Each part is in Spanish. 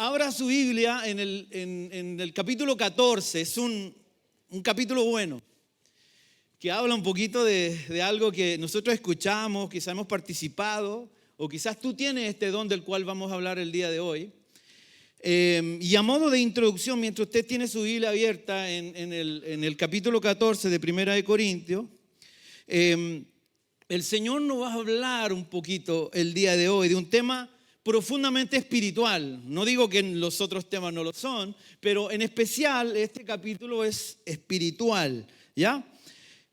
Abra su Biblia en el capítulo 14, es un capítulo bueno, que habla un poquito de algo que nosotros escuchamos, quizás hemos participado, o quizás tú tienes este don del cual vamos a hablar el día de hoy. Y a modo de introducción, mientras usted tiene su Biblia abierta en el capítulo 14 de Primera de Corintios, el Señor nos va a hablar un poquito el día de hoy de un tema profundamente espiritual. No digo que los otros temas no lo son, pero en especial este capítulo es espiritual, ¿ya?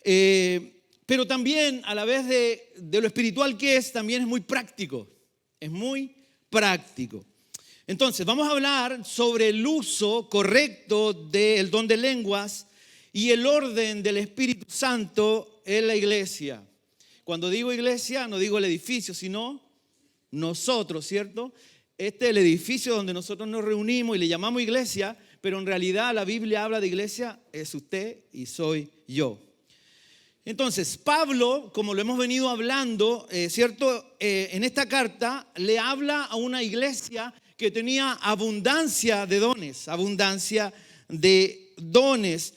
Pero también a la vez de lo espiritual que es, también es muy práctico. Es muy práctico. Entonces, vamos a hablar sobre el uso correcto del don de lenguas y el orden del Espíritu Santo en la iglesia. Cuando digo iglesia, no digo el edificio, sino nosotros, ¿cierto? Este es el edificio donde nosotros nos reunimos y le llamamos iglesia, pero en realidad la Biblia habla de iglesia, es usted y soy yo. Entonces, Pablo, como lo hemos venido hablando, ¿cierto? En esta carta le habla a una iglesia que tenía abundancia de dones,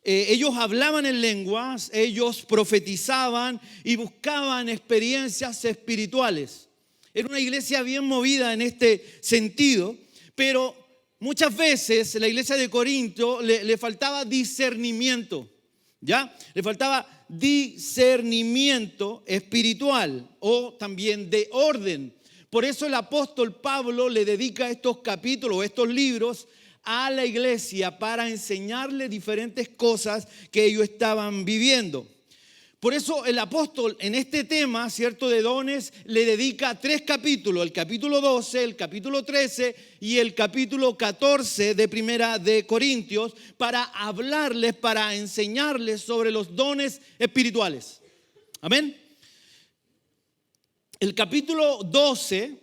ellos hablaban en lenguas, ellos profetizaban y buscaban experiencias espirituales. Era una iglesia bien movida en este sentido, pero muchas veces la iglesia de Corinto le faltaba discernimiento, ¿ya? Le faltaba discernimiento espiritual o también de orden. Por eso el apóstol Pablo le dedica estos capítulos, estos libros a la iglesia para enseñarle diferentes cosas que ellos estaban viviendo. Por eso el apóstol en este tema, ¿cierto?, de dones, le dedica 3 capítulos, el capítulo 12, el capítulo 13 y el capítulo 14 de Primera de Corintios, para hablarles, para enseñarles sobre los dones espirituales. Amén. El capítulo 12,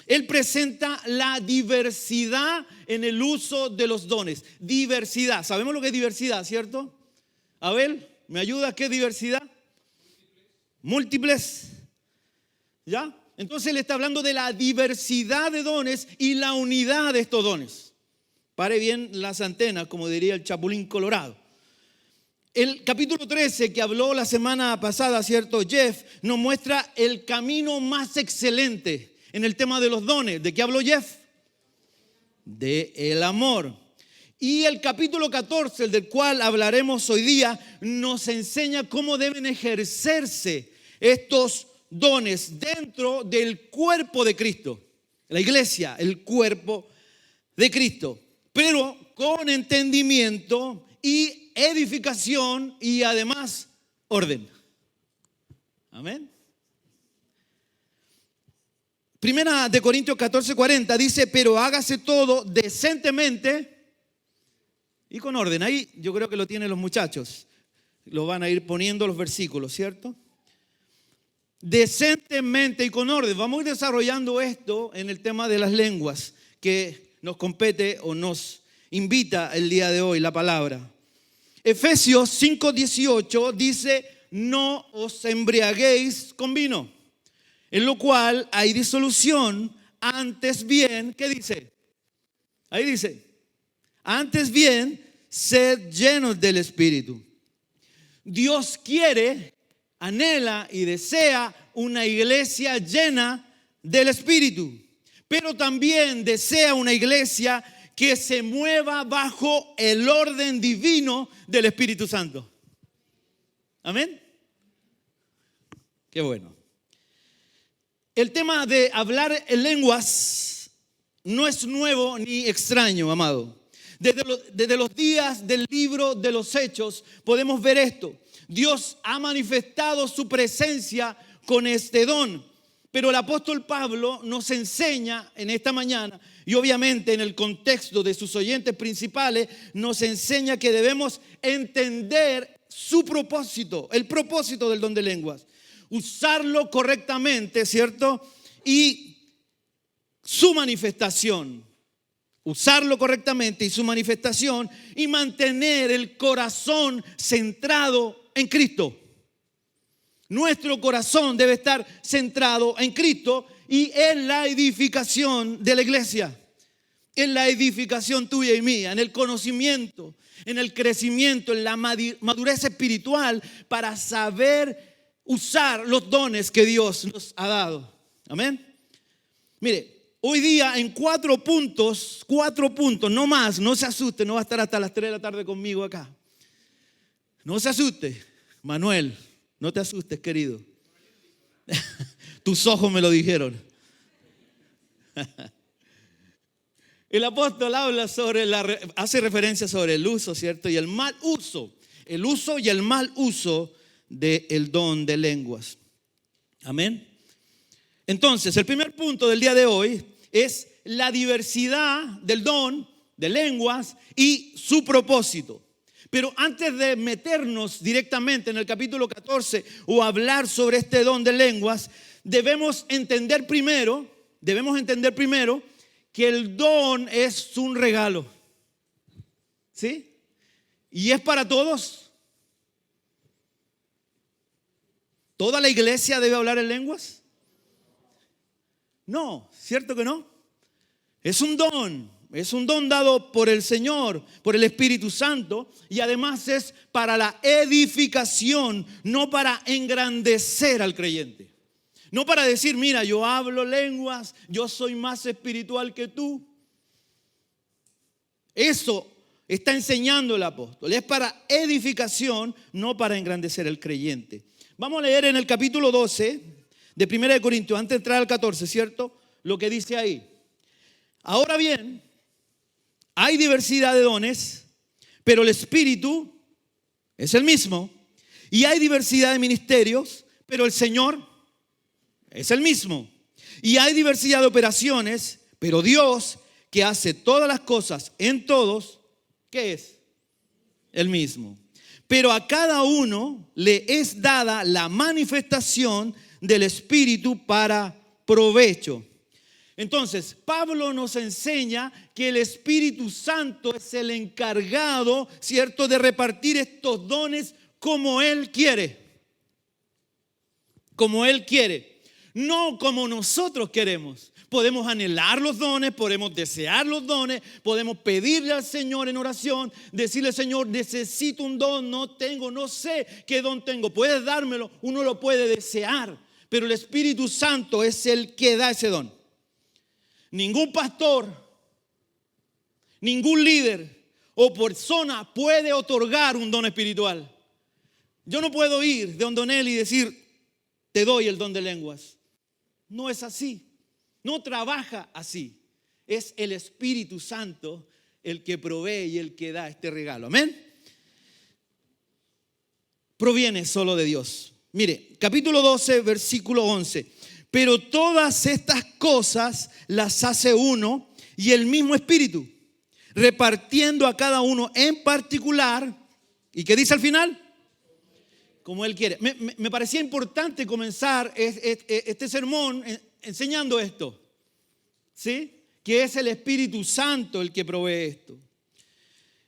él presenta la diversidad en el uso de los dones. Diversidad, sabemos lo que es diversidad, ¿cierto? Abel, ¿me ayuda? ¿Qué es diversidad? Múltiples. ¿Ya? Entonces él está hablando de la diversidad de dones y la unidad de estos dones. Pare bien las antenas, como diría el Chapulín Colorado. El capítulo 13 que habló la semana pasada, ¿cierto? Jeff nos muestra el camino más excelente en el tema de los dones. ¿De qué habló Jeff? De el amor. Y el capítulo 14, el del cual hablaremos hoy día, nos enseña cómo deben ejercerse estos dones dentro del cuerpo de Cristo. La iglesia, el cuerpo de Cristo. Pero con entendimiento y edificación y además orden. Amén. Primera de Corintios 14:40 dice, pero hágase todo decentemente y con orden. Ahí yo creo que lo tienen los muchachos. Lo van a ir poniendo los versículos, ¿cierto? Decentemente y con orden. Vamos a ir desarrollando esto en el tema de las lenguas que nos compete o nos invita el día de hoy la palabra. Efesios 5:18 dice, no os embriaguéis con vino, en lo cual hay disolución, antes bien, ¿qué dice? Ahí dice, antes bien, sed llenos del Espíritu. Dios quiere, anhela y desea una iglesia llena del Espíritu, pero también desea una iglesia que se mueva bajo el orden divino del Espíritu Santo. Amén. Qué bueno. El tema de hablar en lenguas no es nuevo ni extraño, amado. Desde los días del libro de los Hechos podemos ver esto. Dios ha manifestado su presencia con este don. Pero el apóstol Pablo nos enseña en esta mañana, y obviamente en el contexto de sus oyentes principales, nos enseña que debemos entender su propósito, el propósito del don de lenguas. Usarlo correctamente, ¿cierto? Y su manifestación. Usarlo correctamente y su manifestación y mantener el corazón centrado en Cristo. Nuestro corazón debe estar centrado en Cristo y en la edificación de la iglesia, en la edificación tuya y mía, en el conocimiento, en el crecimiento, en la madurez espiritual para saber usar los dones que Dios nos ha dado. Amén. Mire, hoy día en 4 puntos, no más, no se asuste, no va a estar hasta las 3 de la tarde conmigo acá. No se asuste, Manuel, no te asustes, querido. Tus ojos me lo dijeron. El apóstol habla hace referencia sobre el uso, ¿cierto? Y el mal uso, el uso y el mal uso del don de lenguas. Amén. Entonces, el primer punto del día de hoy es la diversidad del don de lenguas y su propósito. Pero antes de meternos directamente en el capítulo 14 o hablar sobre este don de lenguas, debemos entender primero que el don es un regalo. ¿Sí? Y es para todos. ¿Toda la iglesia debe hablar en lenguas? No, ¿cierto que no? Es un don dado por el Señor, por el Espíritu Santo, y además es para la edificación, no para engrandecer al creyente. No para decir, mira, yo hablo lenguas, yo soy más espiritual que tú. Eso está enseñando el apóstol. Es para edificación, no para engrandecer al creyente. Vamos a leer en el capítulo 12 de 1 Corintios, antes de entrar al 14, ¿cierto? Lo que dice ahí. Ahora bien, hay diversidad de dones, pero el Espíritu es el mismo. Y hay diversidad de ministerios, pero el Señor es el mismo. Y hay diversidad de operaciones, pero Dios, que hace todas las cosas en todos, ¿qué es? El mismo. Pero a cada uno le es dada la manifestación del Espíritu para provecho. Entonces, Pablo nos enseña que el Espíritu Santo es el encargado, ¿cierto?, de repartir estos dones como Él quiere. Como Él quiere. No como nosotros queremos. Podemos anhelar los dones, podemos desear los dones, podemos pedirle al Señor en oración, decirle, Señor, necesito un don, no tengo, no sé qué don tengo. Puedes dármelo, uno lo puede desear, pero el Espíritu Santo es el que da ese don. Ningún pastor, ningún líder o persona puede otorgar un don espiritual. Yo no puedo ir de don Eli y decir, te doy el don de lenguas. No es así, no trabaja así. Es el Espíritu Santo el que provee y el que da este regalo. Amén. Proviene solo de Dios. Mire, capítulo 12, versículo 11. Pero todas estas cosas las hace uno y el mismo Espíritu, repartiendo a cada uno en particular. ¿Y qué dice al final? Como Él quiere. Me parecía importante comenzar este sermón enseñando esto, ¿sí? Que es el Espíritu Santo el que provee esto.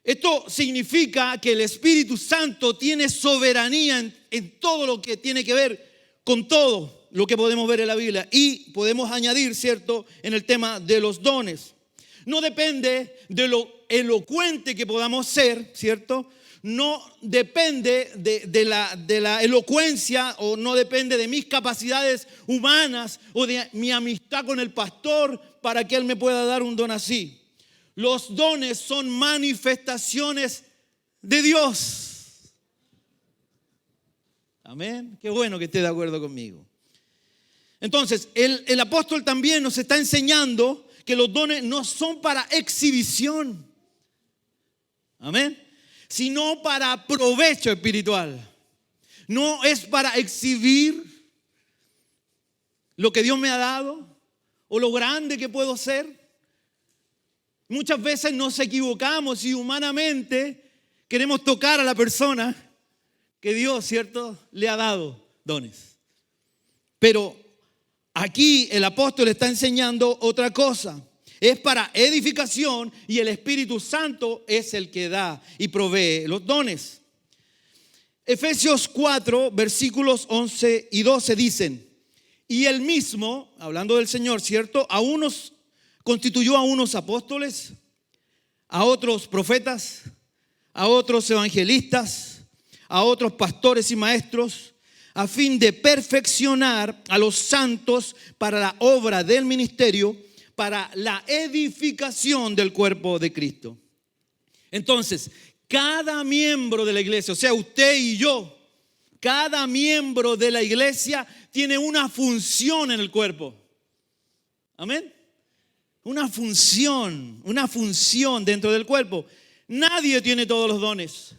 Esto significa que el Espíritu Santo tiene soberanía en todo lo que tiene que ver con todo lo que podemos ver en la Biblia. Y podemos añadir, ¿cierto?, en el tema de los dones. No depende de lo elocuente que podamos ser, ¿cierto? No depende de la elocuencia, o no depende de mis capacidades humanas o de mi amistad con el pastor para que él me pueda dar un don así. Los dones son manifestaciones de Dios. Amén. Qué bueno que esté de acuerdo conmigo. Entonces, el apóstol también nos está enseñando que los dones no son para exhibición. Amén. Sino para provecho espiritual. No es para exhibir lo que Dios me ha dado o lo grande que puedo ser. Muchas veces nos equivocamos y humanamente queremos tocar a la persona que Dios, ¿cierto?, le ha dado dones. Pero aquí el apóstol está enseñando otra cosa. Es para edificación y el Espíritu Santo es el que da y provee los dones. Efesios 4, versículos 11 y 12 dicen: Y él mismo, hablando del Señor, ¿cierto? Constituyó a unos apóstoles, a otros profetas, a otros evangelistas, a otros pastores y maestros, a fin de perfeccionar a los santos para la obra del ministerio, para la edificación del cuerpo de Cristo. Entonces, cada miembro de la iglesia, o sea, usted y yo, cada miembro de la iglesia tiene una función en el cuerpo. Amén. Una función dentro del cuerpo. Nadie tiene todos los dones.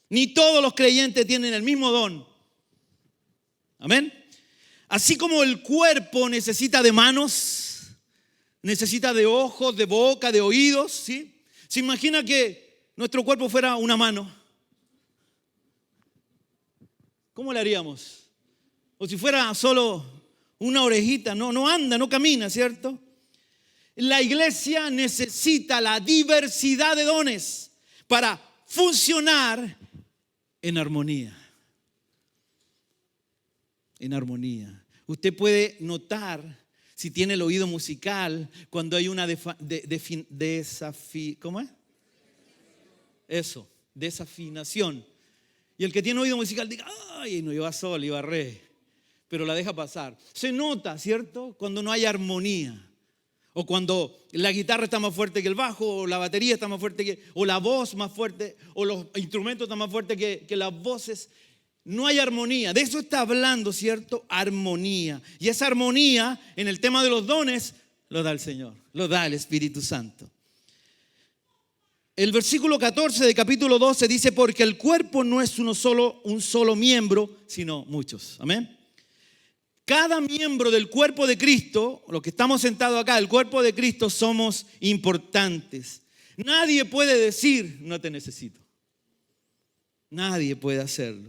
Ni todos los creyentes tienen el mismo don. Amén. Así como el cuerpo necesita de manos, necesita de ojos, de boca, de oídos, ¿sí? Se imagina que nuestro cuerpo fuera una mano. ¿Cómo le haríamos? O si fuera solo una orejita, no anda, no camina, ¿cierto? La iglesia necesita la diversidad de dones para funcionar en armonía. En armonía. Usted puede notar, si tiene el oído musical, cuando hay una desafinación. Y el que tiene oído musical diga, ay, no iba sol, iba re, pero la deja pasar. Se nota, ¿cierto? Cuando no hay armonía. O cuando la guitarra está más fuerte que el bajo, o la batería está más fuerte o la voz más fuerte, o los instrumentos están más fuertes que las voces. No hay armonía. De eso está hablando, ¿cierto? Armonía. Y esa armonía en el tema de los dones lo da el Señor, lo da el Espíritu Santo. El versículo 14 de capítulo 12 dice, porque el cuerpo no es un solo miembro, sino muchos. Amén. Cada miembro del cuerpo de Cristo, los que estamos sentados acá, el cuerpo de Cristo, somos importantes. Nadie puede decir, no te necesito. Nadie puede hacerlo.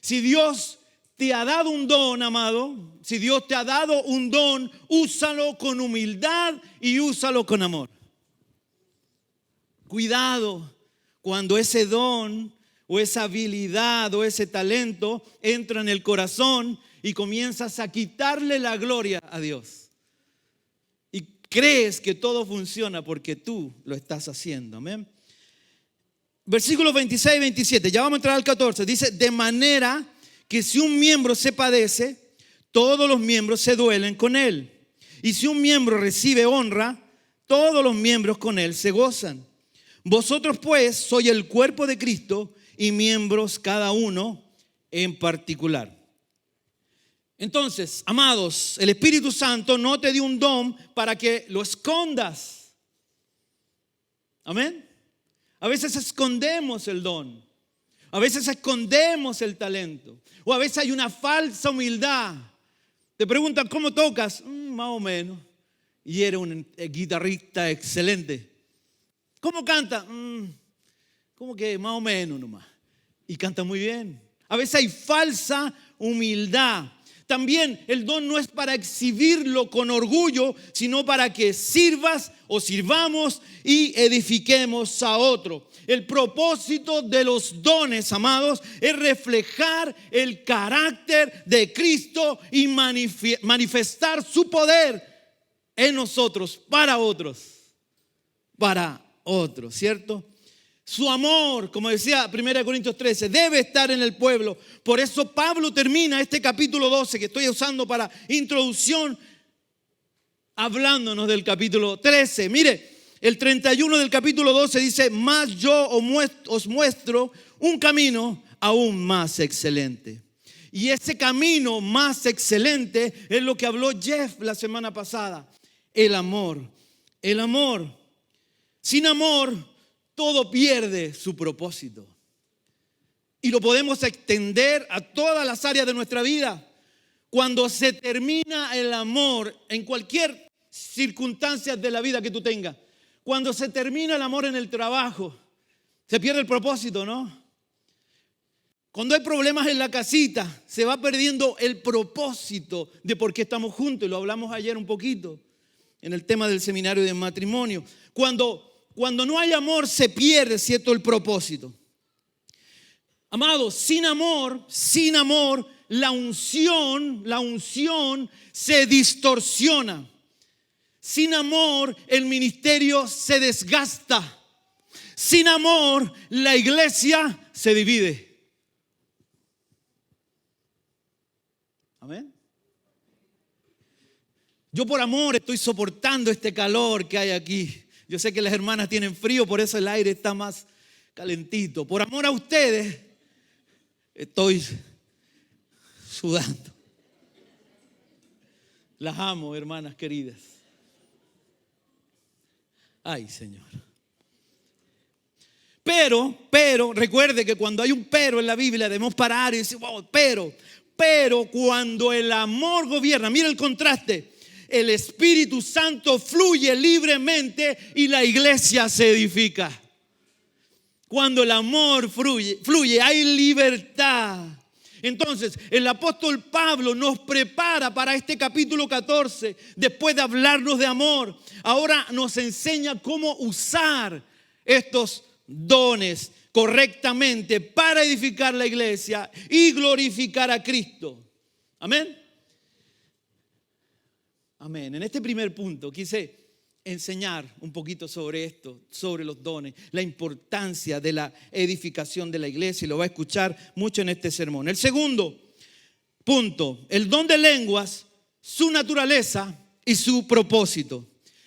Si Dios te ha dado un don, amado, si Dios te ha dado un don, úsalo con humildad y úsalo con amor. Cuidado cuando ese don o esa habilidad o ese talento entra en el corazón y comienzas a quitarle la gloria a Dios. Y crees que todo funciona porque tú lo estás haciendo. Amén. Versículos 26 y 27, ya vamos a entrar al 14. Dice, de manera que si un miembro se padece, todos los miembros se duelen con él. Y si un miembro recibe honra, todos los miembros con él se gozan. Vosotros pues sois el cuerpo de Cristo y miembros cada uno en particular. Entonces, amados, el Espíritu Santo no te dio un don para que lo escondas. Amén. A veces escondemos el don. A veces escondemos el talento. O a veces hay una falsa humildad. Te preguntan, ¿cómo tocas? Más o menos. Y eres un guitarrista excelente. ¿Cómo canta? Como que más o menos nomás. Y canta muy bien. A veces hay falsa humildad. También el don no es para exhibirlo con orgullo, sino para que sirvas o sirvamos y edifiquemos a otro. El propósito de los dones, amados, es reflejar el carácter de Cristo y manifestar su poder en nosotros, para otros, ¿cierto? Su amor, como decía 1 Corintios 13, debe estar en el pueblo. Por eso Pablo termina este capítulo 12 que estoy usando para introducción, hablándonos del capítulo 13. Mire, el 31 del capítulo 12 dice, mas yo os muestro un camino aún más excelente. Y ese camino más excelente es lo que habló Jeff la semana pasada. El amor. El amor. Sin amor, todo pierde su propósito. Y lo podemos extender a todas las áreas de nuestra vida. Cuando se termina el amor, en cualquier circunstancia de la vida que tú tengas, cuando se termina el amor en el trabajo, se pierde el propósito, ¿no? Cuando hay problemas en la casita, se va perdiendo el propósito de por qué estamos juntos. Y lo hablamos ayer un poquito en el tema del seminario de matrimonio. Cuando no hay amor, se pierde, ¿cierto?, el propósito. Amados, sin amor la unción se distorsiona. Sin amor, el ministerio se desgasta. Sin amor, la iglesia se divide. Amén. Yo por amor estoy soportando este calor que hay aquí. Yo sé que las hermanas tienen frío, por eso el aire está más calentito. Por amor a ustedes, estoy sudando. Las amo, hermanas queridas. Ay, Señor. Pero, recuerde que cuando hay un pero en la Biblia debemos parar y decir, wow, pero cuando el amor gobierna, mira el contraste, el Espíritu Santo fluye libremente y la iglesia se edifica. Cuando el amor fluye, hay libertad. Entonces, el apóstol Pablo nos prepara para este capítulo 14, después de hablarnos de amor. Ahora nos enseña cómo usar estos dones correctamente para edificar la iglesia y glorificar a Cristo. Amén. Amén. En este primer punto quise enseñar un poquito sobre esto, sobre los dones, la importancia de la edificación de la iglesia, y lo va a escuchar mucho en este sermón. El segundo punto, el don de lenguas, su naturaleza y su propósito.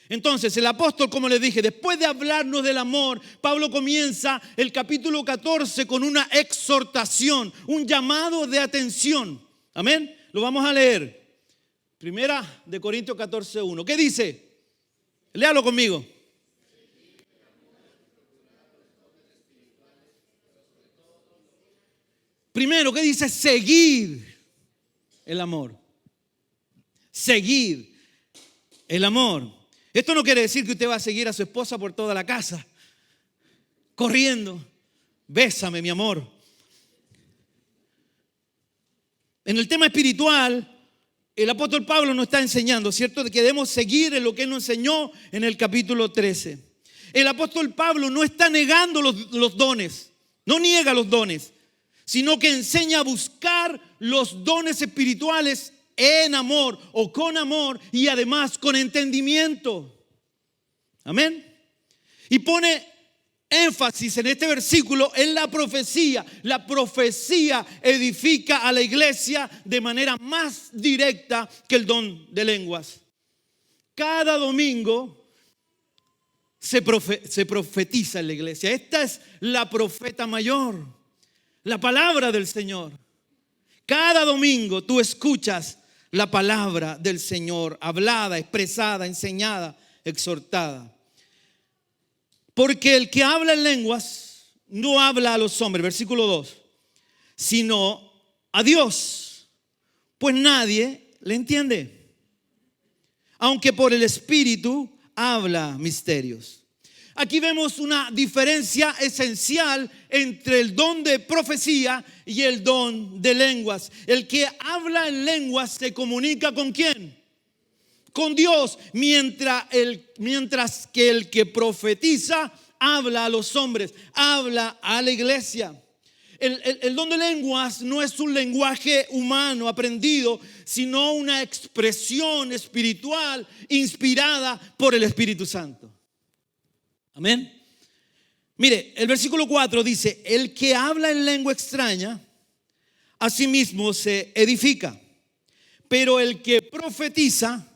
Entonces el apóstol, como les dije, después de hablarnos del amor, Pablo comienza el capítulo 14 con una exhortación, un llamado de atención. Amén. Lo vamos a leer. Primera de Corintios 14:1. ¿Qué dice? Léalo conmigo. Primero, ¿qué dice? Seguir el amor. Seguir el amor. Esto no quiere decir que usted va a seguir a su esposa por toda la casa, corriendo. Bésame, mi amor. En el tema espiritual, el apóstol Pablo nos está enseñando, ¿cierto?, de que debemos seguir en lo que él nos enseñó en el capítulo 13. El apóstol Pablo no está negando los dones, no niega los dones, sino que enseña a buscar los dones espirituales en amor o con amor y además con entendimiento. Amén. Y pone énfasis en este versículo en la profecía. La profecía edifica a la iglesia de manera más directa que el don de lenguas. Cada domingo se profetiza en la iglesia. Esta es la profeta mayor, la palabra del Señor. Cada domingo tú escuchas la palabra del Señor, hablada, expresada, enseñada, exhortada. Porque el que habla en lenguas no habla a los hombres, versículo 2, sino a Dios, pues nadie le entiende. Aunque por el Espíritu habla misterios. Aquí vemos una diferencia esencial entre el don de profecía y el don de lenguas. El que habla en lenguas se comunica ¿con quién? Con Dios, mientras que el que profetiza habla a los hombres, habla a la iglesia. El don de lenguas no es un lenguaje humano aprendido, sino una expresión espiritual inspirada por el Espíritu Santo. Amén. Mire, el versículo 4 dice: el que habla en lengua extraña, a sí mismo se edifica, pero el que profetiza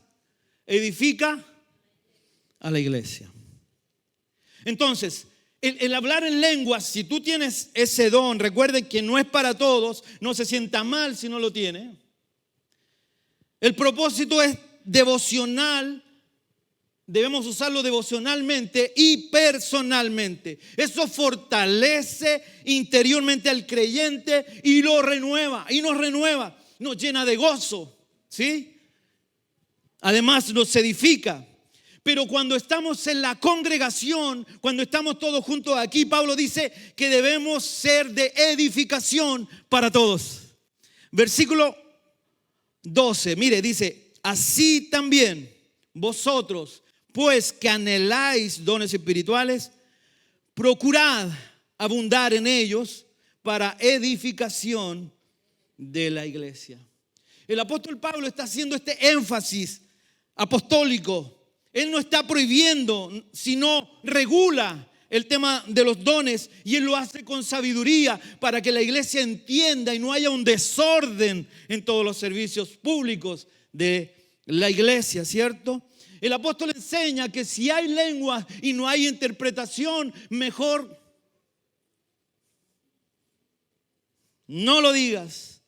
edifica a la iglesia. Entonces, el hablar en lenguas, si tú tienes ese don, recuerden que no es para todos, no se sienta mal si no lo tiene. El propósito es devocional, debemos usarlo devocionalmente y personalmente. Eso fortalece interiormente al creyente y lo renueva, nos llena de gozo, ¿sí? Además nos edifica. Pero cuando estamos en la congregación, cuando estamos todos juntos aquí, Pablo dice que debemos ser de edificación para todos. Versículo 12, mire, dice: así también vosotros, pues que anheláis dones espirituales, procurad abundar en ellos para edificación de la iglesia. El apóstol Pablo está haciendo este énfasis apostólico. Él no está prohibiendo, sino regula el tema de los dones, y él lo hace con sabiduría para que la iglesia entienda y no haya un desorden en todos los servicios públicos de la iglesia, ¿cierto? El apóstol enseña que si hay lengua y no hay interpretación, mejor no lo digas.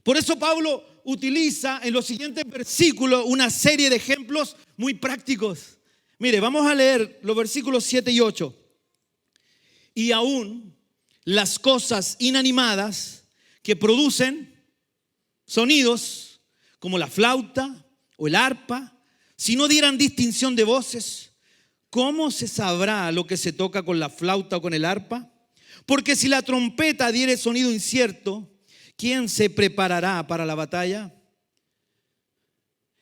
Por eso Pablo utiliza en los siguientes versículos una serie de ejemplos muy prácticos. Mire, vamos a leer los versículos 7 y 8. Y aún las cosas inanimadas que producen sonidos como la flauta o el arpa, si no dieran distinción de voces, ¿cómo se sabrá lo que se toca con la flauta o con el arpa? Porque si la trompeta diere sonido incierto, ¿quién se preparará para la batalla?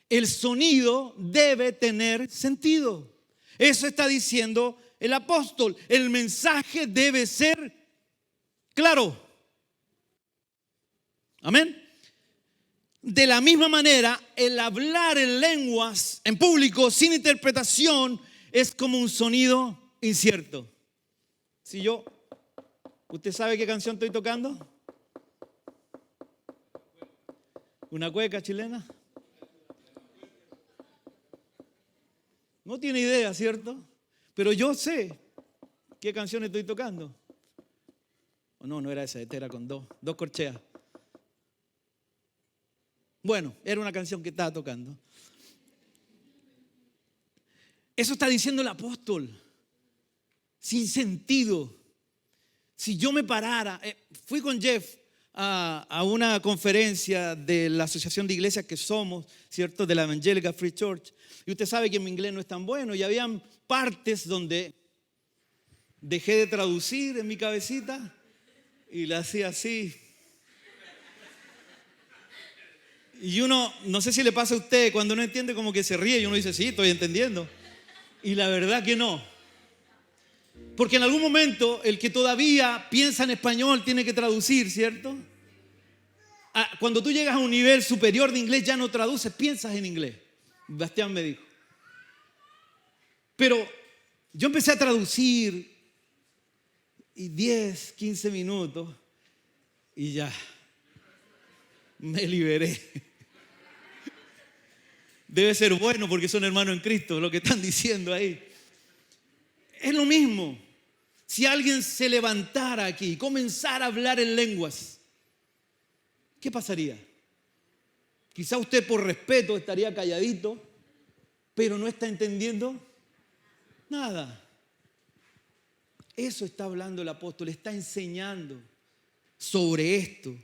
El sonido debe tener sentido. Eso está diciendo el apóstol. El mensaje debe ser claro. Amén. De la misma manera, el hablar en lenguas en público sin interpretación es como un sonido incierto. ¿Usted sabe qué canción estoy tocando? ¿Una cueca chilena? No tiene idea, ¿cierto? Pero yo sé qué canción estoy tocando. No era esa, esta era con dos corcheas. Bueno, era una canción que estaba tocando. Eso está diciendo el apóstol. Sin sentido. Si yo me parara, fui con Jeff a una conferencia de la asociación de iglesias que somos, ¿cierto? De la Evangelical Free Church. Y usted sabe que mi inglés no es tan bueno y habían partes donde dejé de traducir en mi cabecita y la hacía así. Y uno, no sé si le pasa a usted, cuando uno entiende como que se ríe y uno dice, sí, estoy entendiendo. Y la verdad que no. Porque en algún momento el que todavía piensa en español tiene que traducir, ¿cierto? Cuando tú llegas a un nivel superior de inglés ya no traduces, piensas en inglés. Bastián me dijo. Pero yo empecé a traducir y 10, 15 minutos y ya me liberé. Debe ser bueno porque son hermanos en Cristo, lo que están diciendo ahí. Es lo mismo. Si alguien se levantara aquí y comenzara a hablar en lenguas, ¿qué pasaría? Quizá usted por respeto estaría calladito, pero no está entendiendo nada. Eso está hablando el apóstol, está enseñando sobre esto.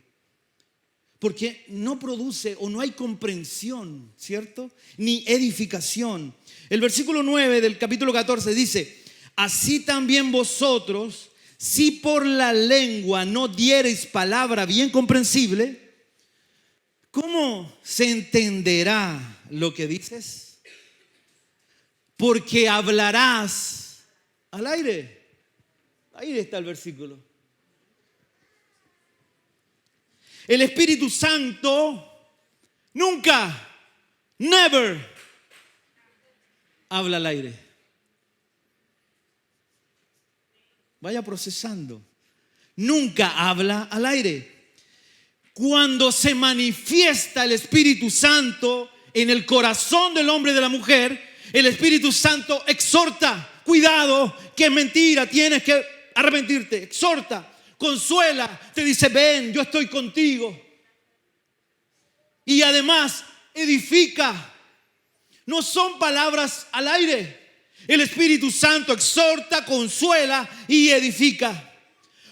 Porque no produce o no hay comprensión, ¿cierto? Ni edificación. El versículo 9 del capítulo 14 dice: así también vosotros, si por la lengua no diereis palabra bien comprensible, ¿cómo se entenderá lo que dices? Porque hablarás al aire. Ahí está el versículo. El Espíritu Santo nunca, never, habla al aire. Vaya procesando. Nunca habla al aire. Cuando se manifiesta el Espíritu Santo en el corazón del hombre y de la mujer, el Espíritu Santo exhorta, cuidado, que es mentira, tienes que arrepentirte, exhorta, consuela, te dice, ven, yo estoy contigo. Y además edifica. No son palabras al aire. El Espíritu Santo exhorta, consuela y edifica.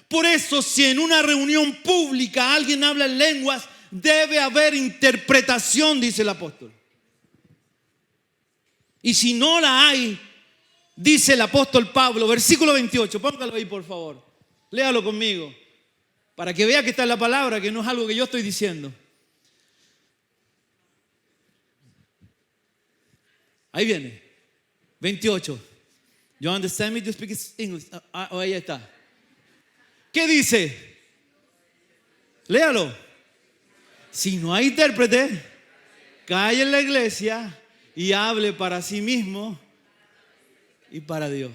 Por eso, si en una reunión pública alguien habla en lenguas, debe haber interpretación, dice el apóstol. Y si no la hay, dice el apóstol Pablo, versículo 28, póngalo ahí por favor, léalo conmigo, para que vea que está en la palabra, que no es algo que yo estoy diciendo. Ahí viene, 28. You understand me to speak English? Ahí está. ¿Qué dice? Léalo. Si no hay intérprete, calle en la iglesia y hable para sí mismo y para Dios.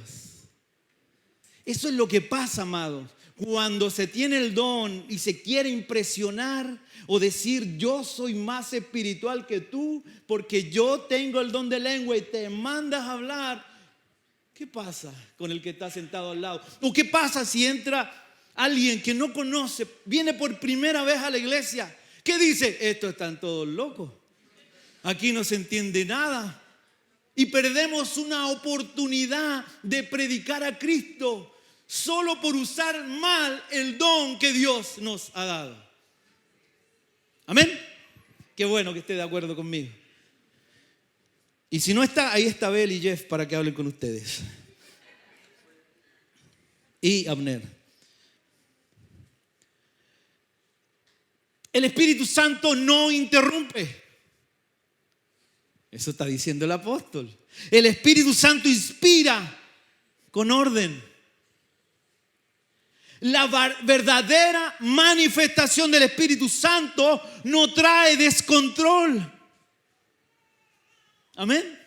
Eso es lo que pasa, amados. Cuando se tiene el don y se quiere impresionar o decir yo soy más espiritual que tú porque yo tengo el don de lengua y te mandas a hablar, ¿qué pasa con el que está sentado al lado? ¿O qué pasa si entra alguien que no conoce, viene por primera vez a la iglesia? ¿Qué dice? Estos están todos locos. Aquí no se entiende nada. Y perdemos una oportunidad de predicar a Cristo solo por usar mal el don que Dios nos ha dado. Amén. Qué bueno que esté de acuerdo conmigo. Y si no está, ahí está Bel y Jeff para que hablen con ustedes. Y Abner. El Espíritu Santo no interrumpe. Eso está diciendo el apóstol. El Espíritu Santo inspira con orden. La verdadera manifestación del Espíritu Santo no trae descontrol. Amén.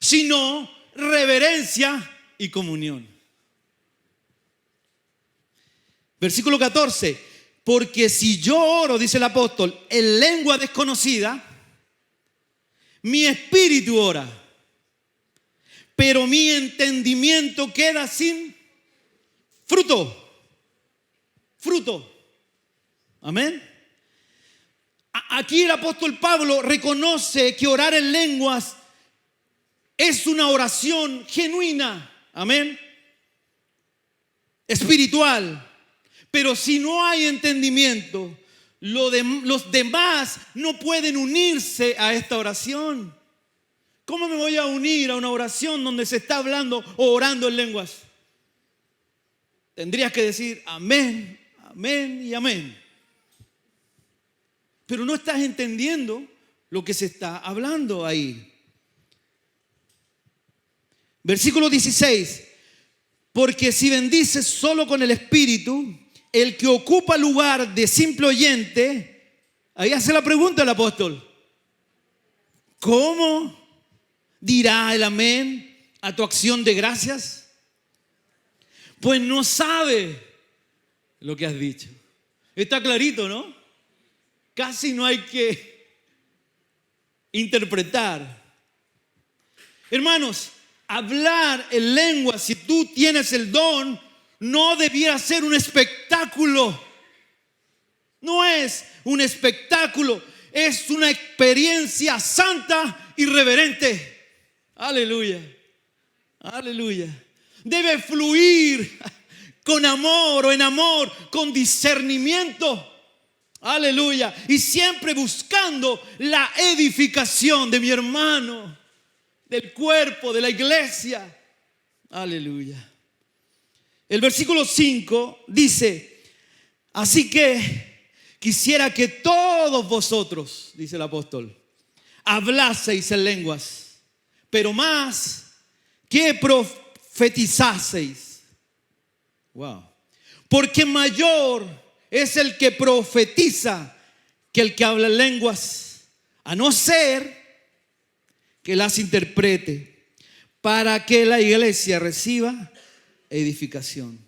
Sino reverencia y comunión. Versículo 14. Porque si yo oro, dice el apóstol, en lengua desconocida, mi espíritu ora, pero mi entendimiento queda sin fruto. Amén. Aquí el apóstol Pablo reconoce que orar en lenguas es una oración genuina. Amén. Espiritual. Pero si no hay entendimiento, los demás no pueden unirse a esta oración. ¿Cómo me voy a unir a una oración donde se está hablando o orando en lenguas? Tendrías que decir amén, amén y amén. Pero no estás entendiendo lo que se está hablando ahí. Versículo 16. Porque si bendices solo con el Espíritu, el que ocupa lugar de simple oyente, ahí hace la pregunta el apóstol. ¿Cómo dirá el amén a tu acción de gracias? Pues no sabe lo que has dicho. Está clarito, ¿no? Casi no hay que interpretar. Hermanos, hablar en lengua, si tú tienes el don, no debiera ser un espectáculo. No es un espectáculo, es una experiencia santa y reverente. Aleluya, aleluya. Debe fluir con amor o en amor, con discernimiento. Aleluya. Y siempre buscando la edificación de mi hermano, del cuerpo, de la iglesia. Aleluya. El versículo 5 dice, así que quisiera que todos vosotros, dice el apóstol, hablaseis en lenguas, pero más que profetizaseis. Wow. Porque mayor es el que profetiza que el que habla en lenguas, a no ser que las interprete, para que la iglesia reciba edificación.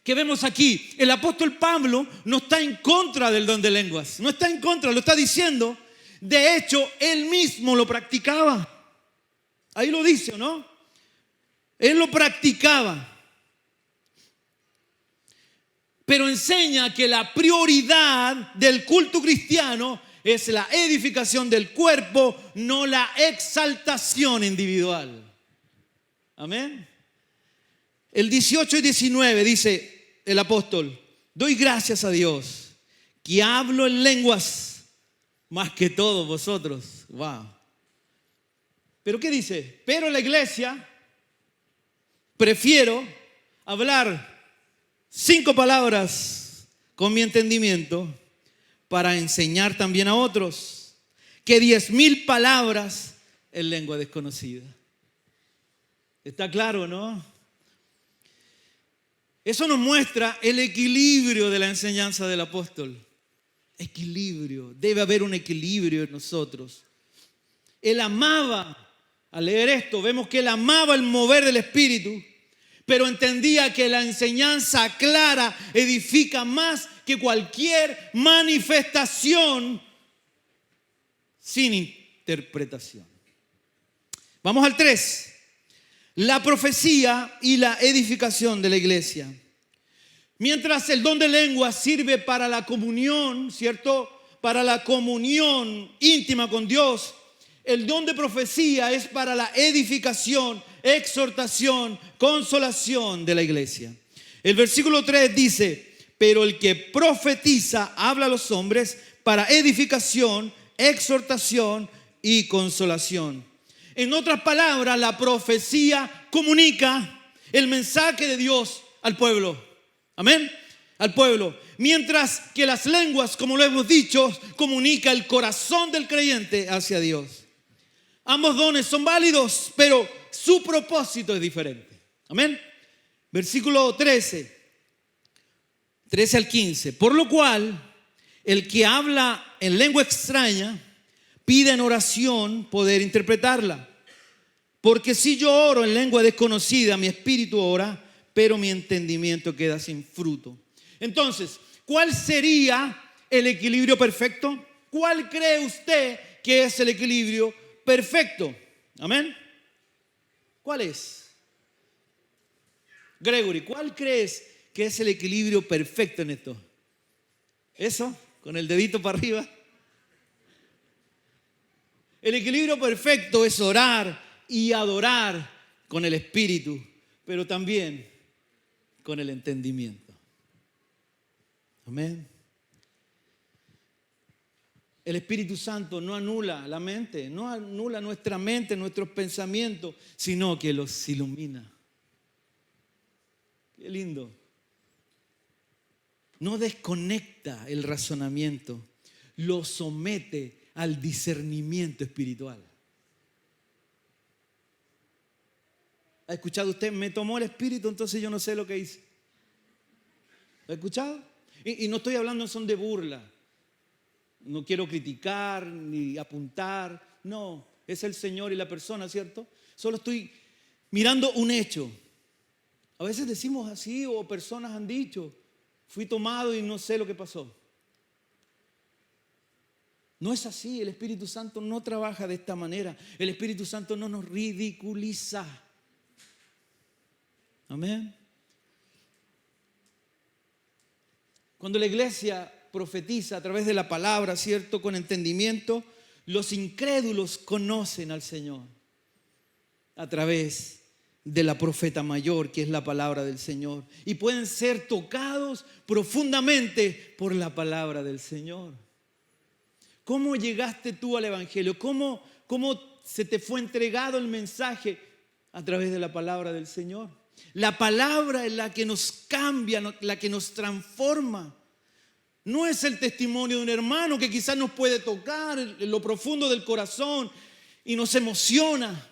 ¿Qué vemos aquí? El apóstol Pablo no está en contra del don de lenguas, no está en contra, lo está diciendo. De hecho, él mismo lo practicaba. Ahí lo dice, ¿no? Él lo practicaba. Pero enseña que la prioridad del culto cristiano es la edificación del cuerpo, no la exaltación individual. Amén. El 18 y 19 dice el apóstol, doy gracias a Dios que hablo en lenguas más que todos vosotros. Wow. Pero ¿qué dice? Pero en la iglesia prefiero hablar 5 palabras con mi entendimiento para enseñar también a otros que 10,000 palabras en lengua desconocida. ¿Está claro, no? Eso nos muestra el equilibrio de la enseñanza del apóstol. Equilibrio. Debe haber un equilibrio en nosotros. Él amaba, al leer esto, vemos que él amaba el mover del Espíritu, pero entendía que la enseñanza clara edifica más que cualquier manifestación sin interpretación. Vamos al 3. La profecía y la edificación de la iglesia. Mientras el don de lengua sirve para la comunión, ¿cierto? Para la comunión íntima con Dios, el don de profecía es para la edificación, exhortación, consolación de la iglesia. El versículo 3 dice: pero el que profetiza habla a los hombres para edificación, exhortación y consolación. En otras palabras, la profecía comunica el mensaje de Dios al pueblo. Amén. Al pueblo. Mientras que las lenguas, como lo hemos dicho, comunica el corazón del creyente hacia Dios. Ambos dones son válidos, pero su propósito es diferente. Amén. Versículo 13 al 15. Por lo cual, el que habla en lengua extraña pide en oración poder interpretarla. Porque si yo oro en lengua desconocida, mi espíritu ora, pero mi entendimiento queda sin fruto. Entonces, ¿cuál sería el equilibrio perfecto? ¿Cuál cree usted que es el equilibrio perfecto? Amén. ¿Cuál es? Gregory, ¿cuál crees que es el equilibrio perfecto en esto? ¿Eso? Con el dedito para arriba. El equilibrio perfecto es orar y adorar con el espíritu, pero también con el entendimiento. Amén. El Espíritu Santo no anula la mente, no anula nuestra mente, nuestros pensamientos, sino que los ilumina. Qué lindo. No desconecta el razonamiento, lo somete al discernimiento espiritual. ¿Ha escuchado usted? Me tomó el espíritu, entonces yo no sé lo que hice. ¿Lo ha escuchado? Y no estoy hablando en son de burla. No quiero criticar ni apuntar. No, es el Señor y la persona, ¿cierto? Solo estoy mirando un hecho. A veces decimos así, o personas han dicho: fui tomado y no sé lo que pasó. No es así. El Espíritu Santo no trabaja de esta manera. El Espíritu Santo no nos ridiculiza. Amén. Cuando la iglesia profetiza a través de la palabra, ¿cierto? Con entendimiento, los incrédulos conocen al Señor a través de la profeta mayor, que es la palabra del Señor, y pueden ser tocados profundamente por la palabra del Señor. ¿Cómo llegaste tú al Evangelio? ¿Cómo se te fue entregado el mensaje? A través de la palabra del Señor. La palabra es la que nos cambia, la que nos transforma. No es el testimonio de un hermano que quizás nos puede tocar en lo profundo del corazón y nos emociona.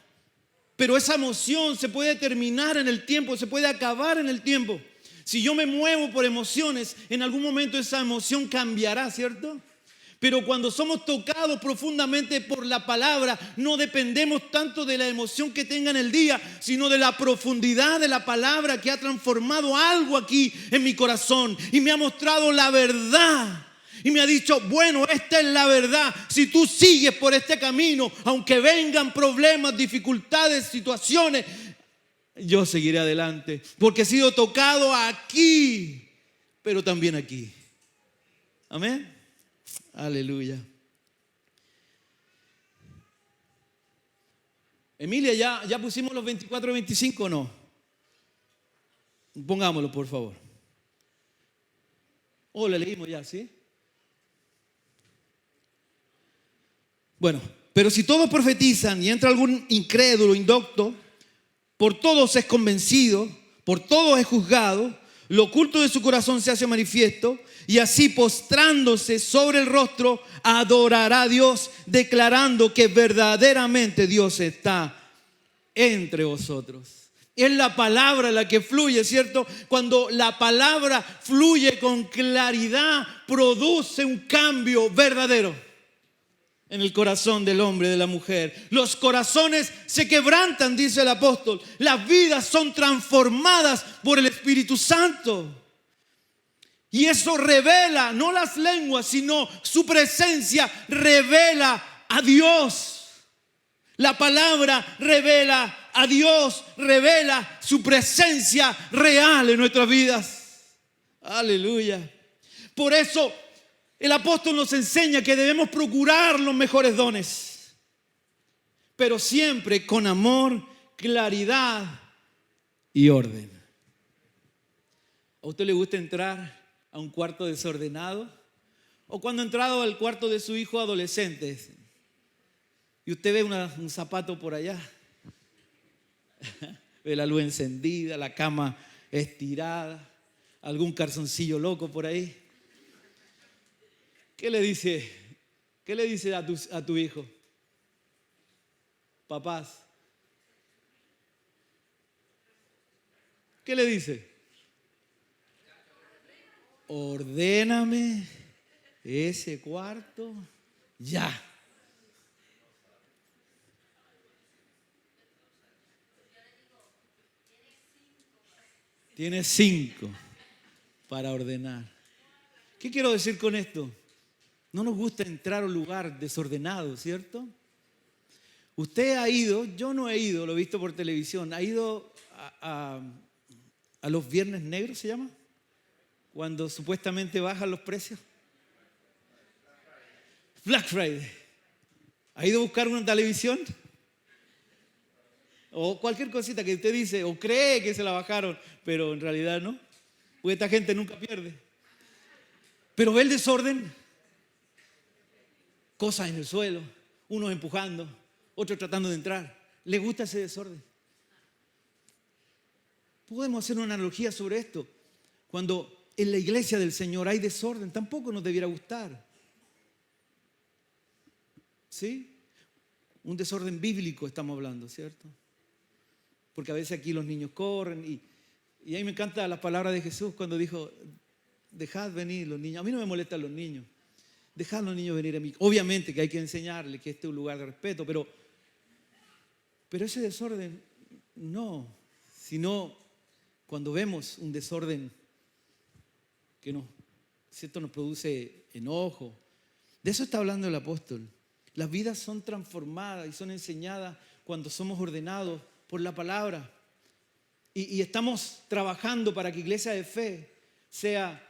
Pero esa emoción se puede terminar en el tiempo, se puede acabar en el tiempo. Si yo me muevo por emociones, en algún momento esa emoción cambiará, ¿cierto? Pero cuando somos tocados profundamente por la palabra, no dependemos tanto de la emoción que tenga en el día, sino de la profundidad de la palabra que ha transformado algo aquí en mi corazón y me ha mostrado la verdad. Y me ha dicho: bueno, esta es la verdad. Si tú sigues por este camino, aunque vengan problemas, dificultades, situaciones, yo seguiré adelante, porque he sido tocado aquí, pero también aquí. Amén. Aleluya. Emilia, ¿ya pusimos los 24 y 25 o no? Pongámoslo, por favor. Oh, lo leímos ya, ¿sí? Bueno, pero si todos profetizan y entra algún incrédulo, indocto, por todos es convencido, por todos es juzgado, lo oculto de su corazón se hace manifiesto, y así postrándose sobre el rostro adorará a Dios, declarando que verdaderamente Dios está entre vosotros. Es la palabra la que fluye, ¿cierto? Cuando la palabra fluye con claridad, produce un cambio verdadero en el corazón del hombre y de la mujer. Los corazones se quebrantan, dice el apóstol. Las vidas son transformadas por el Espíritu Santo. Y eso revela, no las lenguas, sino su presencia revela a Dios. La palabra revela a Dios, revela su presencia real en nuestras vidas. Aleluya. Por eso el apóstol nos enseña que debemos procurar los mejores dones, pero siempre con amor, claridad y orden. ¿A usted le gusta entrar a un cuarto desordenado? O cuando ha entrado al cuarto de su hijo adolescente y usted ve un zapato por allá, ve la luz encendida, la cama estirada, algún calzoncillo loco por ahí. ¿Qué le dice a tu hijo? Papás, ¿qué le dice? Ordéname ese cuarto ya. Tienes 5 para ordenar. ¿Qué quiero decir con esto? No nos gusta entrar a un lugar desordenado, ¿cierto? Usted ha ido, yo no he ido, lo he visto por televisión, ha ido a los viernes negros, ¿se llama? Cuando supuestamente bajan los precios. Black Friday. ¿Ha ido a buscar una televisión? O cualquier cosita que usted dice o cree que se la bajaron, pero en realidad no. Porque esta gente nunca pierde. Pero ve el desorden. Cosas en el suelo, unos empujando, otros tratando de entrar. ¿Le gusta ese desorden? Podemos hacer una analogía sobre esto. Cuando en la iglesia del Señor hay desorden, tampoco nos debiera gustar. ¿Sí? Un desorden bíblico estamos hablando, ¿cierto? Porque a veces aquí los niños corren y a mí me encanta la palabra de Jesús cuando dijo, dejad venir los niños. A mí no me molestan los niños. Dejad a los niños venir a mí. Obviamente que hay que enseñarles que este es un lugar de respeto, pero ese desorden no, sino cuando vemos un desorden que ¿cierto? Nos produce enojo. De eso está hablando el apóstol. Las vidas son transformadas y son enseñadas cuando somos ordenados por la palabra. Y estamos trabajando para que Iglesia de Fe sea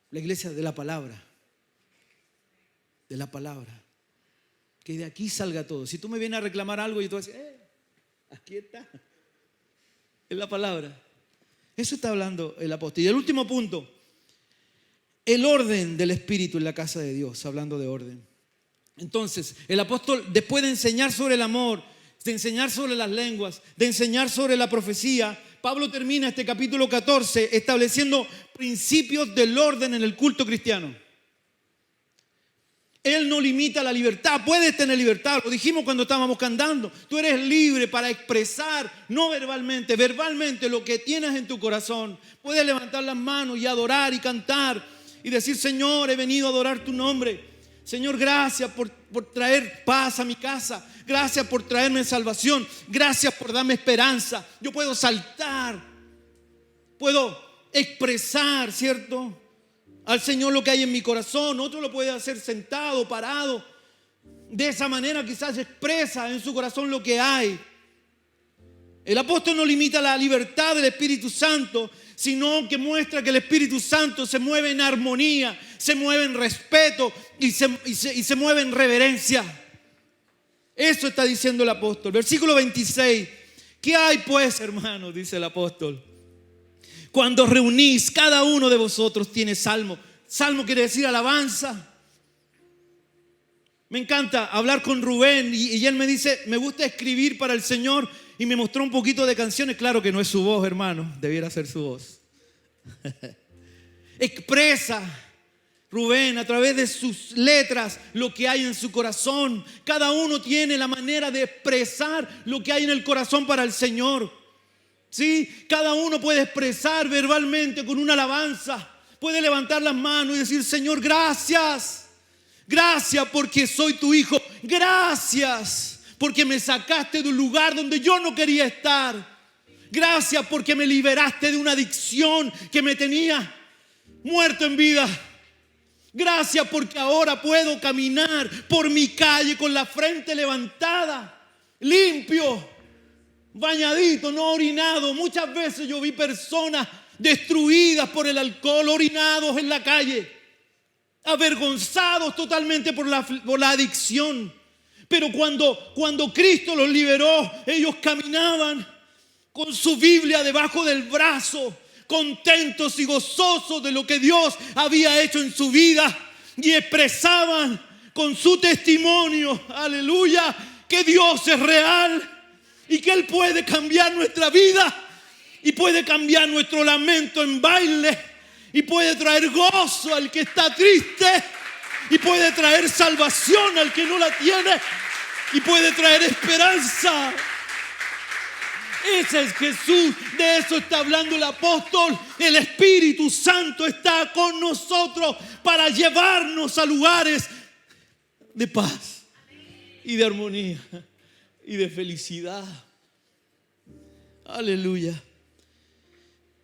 la iglesia de la palabra. De la palabra. Que de aquí salga todo. Si tú me vienes a reclamar algo, yo te voy a decir, aquí está. Es la palabra. Eso está hablando el apóstol. Y el último punto, el orden del Espíritu en la casa de Dios, hablando de orden. Entonces, el apóstol, después de enseñar sobre el amor, de enseñar sobre las lenguas, de enseñar sobre la profecía, Pablo termina este capítulo 14 estableciendo principios del orden en el culto cristiano. Él no limita la libertad, puedes tener libertad, lo dijimos cuando estábamos cantando. Tú eres libre para expresar, no verbalmente lo que tienes en tu corazón. Puedes levantar las manos y adorar y cantar y decir, Señor, he venido a adorar tu nombre. Señor, gracias por traer paz a mi casa. Gracias por traerme salvación. Gracias por darme esperanza. Yo puedo saltar, puedo expresar, ¿cierto?, al Señor lo que hay en mi corazón. Otro lo puede hacer sentado, parado. De esa manera quizás expresa en su corazón lo que hay. El apóstol no limita la libertad del Espíritu Santo, sino que muestra que el Espíritu Santo se mueve en armonía, se mueve en respeto y se mueve en reverencia. Eso está diciendo el apóstol. Versículo 26. ¿Qué hay pues, hermanos?, dice el apóstol. Cuando reunís, cada uno de vosotros tiene salmo. Salmo quiere decir alabanza. Me encanta hablar con Rubén y él me dice, me gusta escribir para el Señor, y me mostró un poquito de canciones. Claro que no es su voz, hermano, debiera ser su voz. Expresa Rubén a través de sus letras lo que hay en su corazón. Cada uno tiene la manera de expresar lo que hay en el corazón para el Señor. Sí, cada uno puede expresar verbalmente con una alabanza. Puede levantar las manos y decir: Señor, gracias. Gracias porque soy tu hijo. Gracias porque me sacaste de un lugar donde yo no quería estar. Gracias porque me liberaste de una adicción que me tenía muerto en vida. Gracias porque ahora puedo caminar por mi calle con la frente levantada, limpio, bañadito, no orinado. Muchas veces yo vi personas destruidas por el alcohol, orinados en la calle, avergonzados totalmente por la adicción. Pero cuando Cristo los liberó, ellos caminaban con su Biblia debajo del brazo, contentos y gozosos de lo que Dios había hecho en su vida, y expresaban con su testimonio, aleluya, que Dios es real y que Él puede cambiar nuestra vida y puede cambiar nuestro lamento en baile y puede traer gozo al que está triste y puede traer salvación al que no la tiene y puede traer esperanza. Ese es Jesús, de eso está hablando el apóstol. El Espíritu Santo está con nosotros para llevarnos a lugares de paz y de armonía y de felicidad. Aleluya.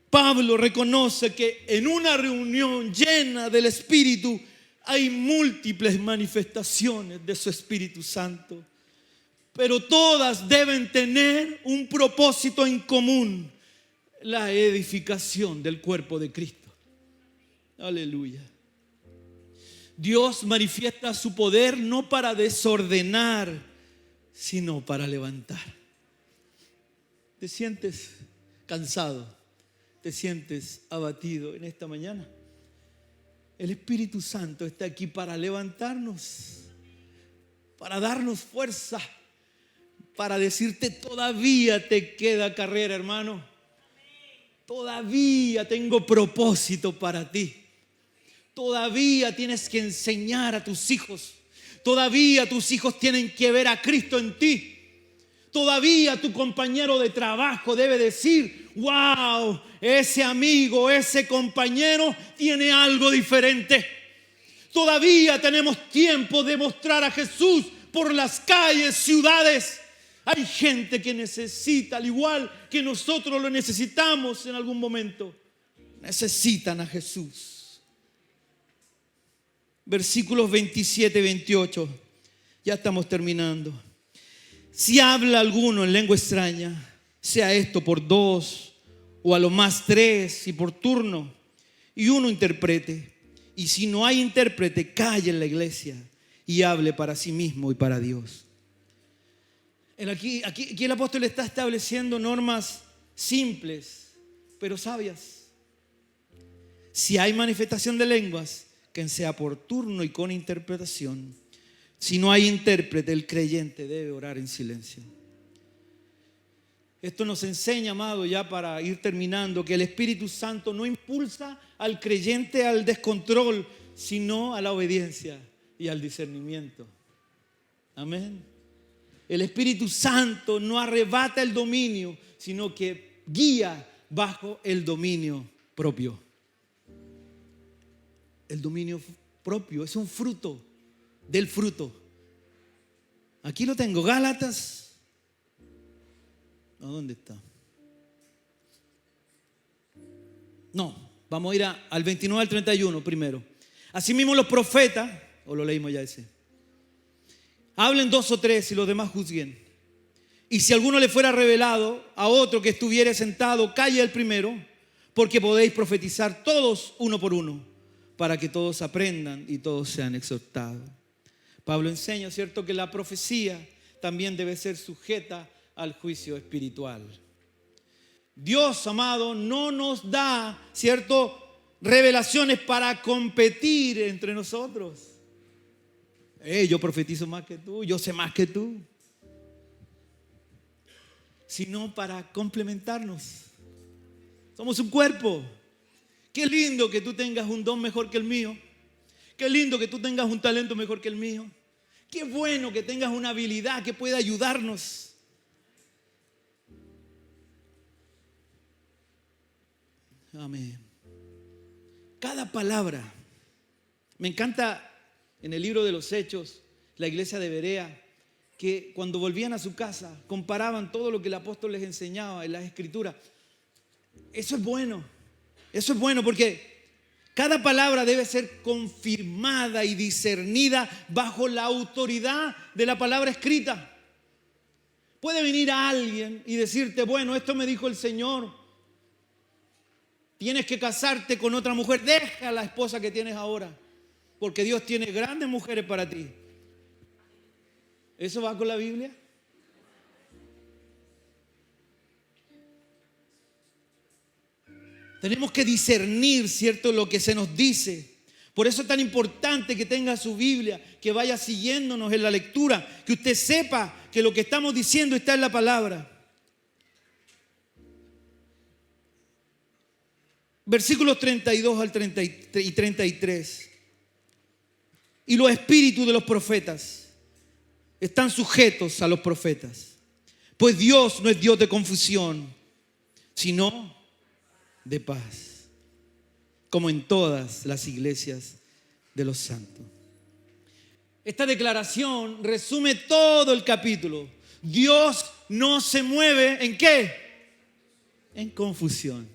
Pablo reconoce que en una reunión llena del Espíritu hay múltiples manifestaciones de su Espíritu Santo, pero todas deben tener un propósito en común: la edificación del cuerpo de Cristo. Aleluya. Dios manifiesta su poder no para desordenar, sino para levantar. ¿Te sientes cansado? ¿Te sientes abatido en esta mañana? El Espíritu Santo está aquí para levantarnos, para darnos fuerza, para decirte: todavía te queda carrera, hermano. Todavía tengo propósito para ti. Todavía tienes que enseñar a tus hijos. Todavía tus hijos tienen que ver a Cristo en ti. Todavía tu compañero de trabajo debe decir: wow, ese amigo, ese compañero tiene algo diferente. Todavía tenemos tiempo de mostrar a Jesús por las calles, ciudades. Hay gente que necesita, al igual que nosotros lo necesitamos en algún momento, necesitan a Jesús. Versículos 27 y 28. Ya estamos terminando. Si habla alguno en lengua extraña, sea esto por 2 o a lo más 3 y por turno, y uno interprete. Y si no hay intérprete, calle en la iglesia y hable para sí mismo y para Dios. Aquí el apóstol está estableciendo normas simples, pero sabias. Si hay manifestación de lenguas, que sea por turno y con interpretación. Si no hay intérprete, el creyente debe orar en silencio. Esto nos enseña, amado, ya para ir terminando, que el Espíritu Santo no impulsa al creyente al descontrol, sino a la obediencia y al discernimiento. Amén. El Espíritu Santo no arrebata el dominio, sino que guía bajo el dominio propio. El dominio propio es un fruto del fruto. Aquí lo tengo, Gálatas. ¿Dónde está? No, vamos a ir al 29 al 31 primero. Asimismo los profetas, o lo leímos ya ese, hablen 2 o 3 y los demás juzguen. Y si alguno le fuera revelado a otro que estuviere sentado, calle el primero, porque podéis profetizar todos uno por uno, para que todos aprendan y todos sean exhortados. Pablo enseña, ¿cierto?, que la profecía también debe ser sujeta al juicio espiritual. Dios, amado, no nos da, ¿cierto?, revelaciones para competir entre nosotros. Yo profetizo más que tú, yo sé más que tú. Sino para complementarnos. Somos un cuerpo. Qué lindo que tú tengas un don mejor que el mío. Qué lindo que tú tengas un talento mejor que el mío. Qué bueno que tengas una habilidad que pueda ayudarnos. Amén. Cada palabra. Me encanta en el libro de los Hechos, la iglesia de Berea, que cuando volvían a su casa comparaban todo lo que el apóstol les enseñaba en las escrituras. Eso es bueno. Eso es bueno porque cada palabra debe ser confirmada y discernida bajo la autoridad de la palabra escrita. Puede venir a alguien y decirte, bueno, esto me dijo el Señor. Tienes que casarte con otra mujer. Deja a la esposa que tienes ahora, porque Dios tiene grandes mujeres para ti. ¿Eso va con la Biblia? Tenemos que discernir, ¿cierto?, lo que se nos dice. Por eso es tan importante que tenga su Biblia, que vaya siguiéndonos en la lectura, que usted sepa que lo que estamos diciendo está en la palabra. Versículos 32 al 33. Y los espíritus de los profetas están sujetos a los profetas. Pues Dios no es Dios de confusión, sino de paz, como en todas las iglesias de los santos. Esta declaración resume todo el capítulo. Dios no se mueve ¿en qué? En confusión.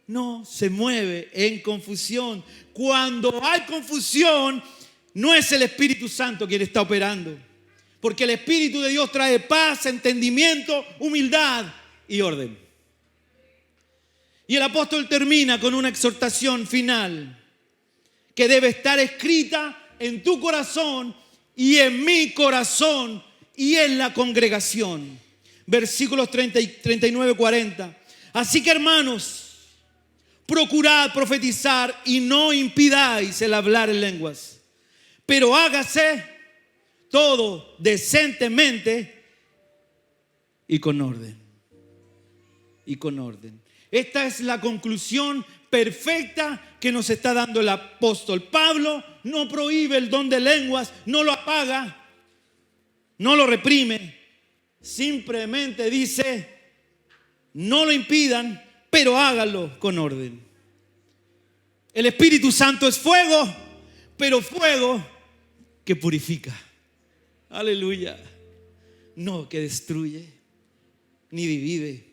No se mueve en confusión. Cuando hay confusión, no es el Espíritu Santo quien está operando, porque el Espíritu de Dios trae paz, entendimiento, humildad y orden. Y el apóstol termina con una exhortación final que debe estar escrita en tu corazón y en mi corazón y en la congregación. Versículos 39, 40. Así que, hermanos, procurad profetizar y no impidáis el hablar en lenguas, pero hágase todo decentemente y con orden. Y con orden. Esta es la conclusión perfecta que nos está dando el apóstol. Pablo no prohíbe el don de lenguas, no lo apaga, no lo reprime. Simplemente dice, no lo impidan, pero háganlo con orden. El Espíritu Santo es fuego, pero fuego que purifica. Aleluya. No que destruye ni divide.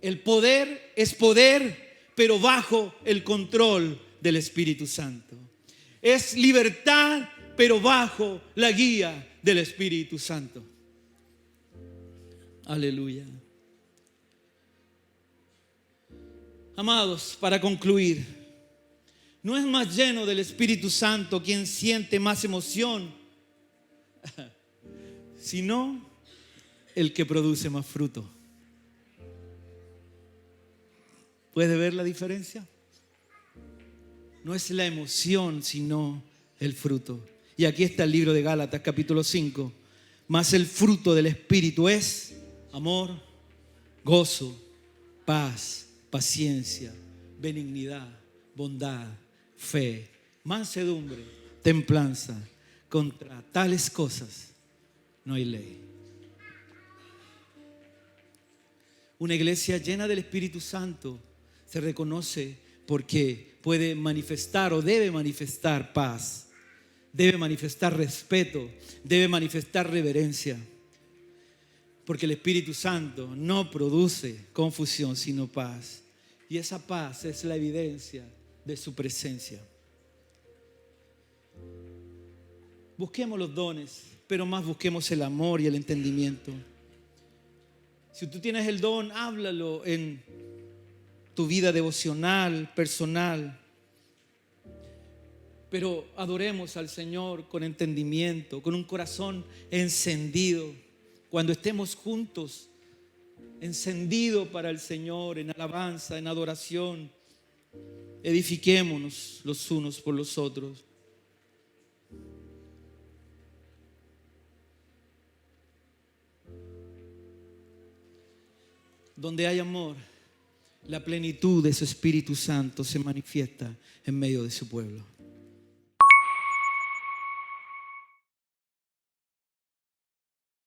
El poder es poder, pero bajo el control del Espíritu Santo. Es libertad, pero bajo la guía del Espíritu Santo. Aleluya. Amados, para concluir, no es más lleno del Espíritu Santo quien siente más emoción, sino el que produce más fruto. ¿Puede ver la diferencia? No es la emoción, sino el fruto. Y aquí está el libro de Gálatas, capítulo 5. Mas el fruto del Espíritu es amor, gozo, paz, paciencia, benignidad, bondad, fe, mansedumbre, templanza. Contra tales cosas no hay ley. Una iglesia llena del Espíritu Santo se reconoce porque puede manifestar o debe manifestar paz, debe manifestar respeto, debe manifestar reverencia, porque el Espíritu Santo no produce confusión sino paz, y esa paz es la evidencia de su presencia. Busquemos los dones, pero más busquemos el amor y el entendimiento. Si tú tienes el don, háblalo en tu vida devocional, personal. Pero adoremos al Señor con entendimiento, con un corazón encendido. Cuando estemos juntos, encendido para el Señor, en alabanza, en adoración, edifiquémonos los unos por los otros. Donde hay amor, la plenitud de su Espíritu Santo se manifiesta en medio de su pueblo.